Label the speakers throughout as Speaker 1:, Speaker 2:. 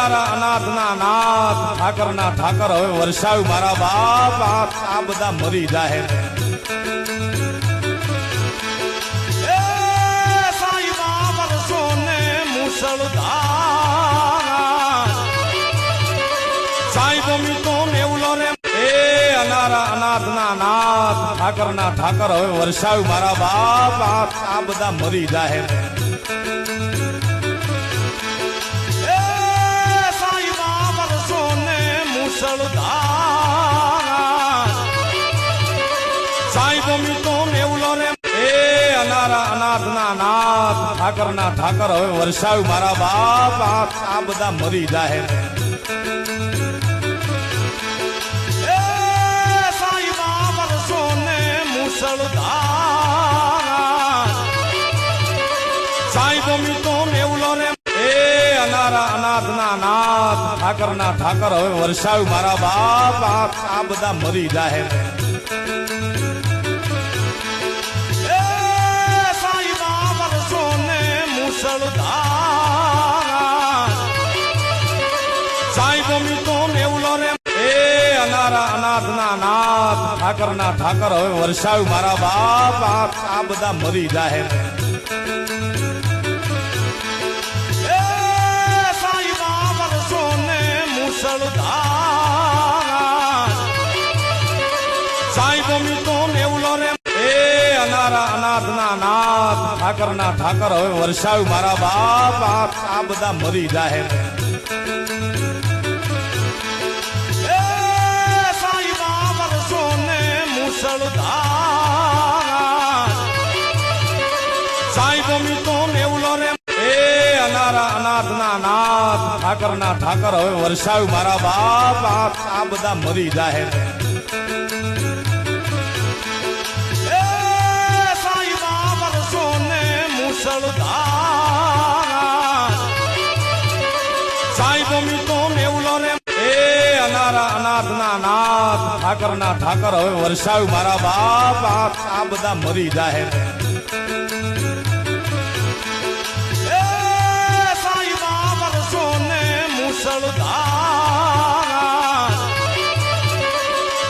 Speaker 1: અનારા અનાથના નાથ ઠાકરના ઠાકર હવે વરસાવ્યું મારા બાપ આ બધા મરી જાહે એ સાઈબા વરસો ને મુસળધાર સાઈબ મીતો મેવલો રે એ અનારા અનાથના નાથ ઠાકરના ઠાકર હવે વરસાવ્યું મારા બાપ આ બધા મરી જાહે સાઈબ મીતો મેવલો રે એ અનારા અનાથના નાથ ઠાકરના ઠાકર હવે વરસાવ્યું મારા બાપ આ બધા મરી જાહે એ સાઈબા વરસો ને મુસળધાર સાઈબ મીતો મેવલો રે એ અનારા અનાથના નાથ ઠાકરના ઠાકર હવે વરસાવ્યું મારા બાપ આ બધા મરી જાહે એ સાઈબા વરસો ને મુસળધાર સાઈબ મીતો મેવલો રે એ અનારા અનાથના નાથ ઠાકરના ઠાકર હવે વરસાવ્યું મારા બાપ આ બધા મરી જાહે સાઈબ મીતો મેવલો રે એ અનારા અનાથના નાથ ઠાકરના ઠાકર હવે વરસાવ્યું મારા બાપ આ બધા મરી જાહે એ સાઈબા વરસો ને મુસળધાર સાઈબ મીતો મેવલો રે એ અનારા અનાથના નાથ ઠાકરના ઠાકર હવે વરસાવ્યું મારા બાપ આ બધા મરી જાહે એ સાઈબા વરસો ને મુસળધાર સાઈબ મીતો મેવલો રે એ અનારા અનાથના નાથ ઠાકરના ઠાકર હવે વરસાવ્યું મારા બાપ આ બધા મરી જાહે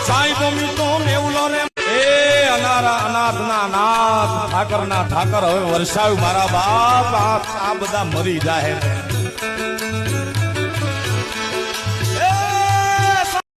Speaker 1: સાઈબ મીતો મેવલો રે એ અનારા અનાથના નાથ ઠાકરના ઠાકર હવે વરસાવ્યું મારા બાપ આ બધા મરી જાહે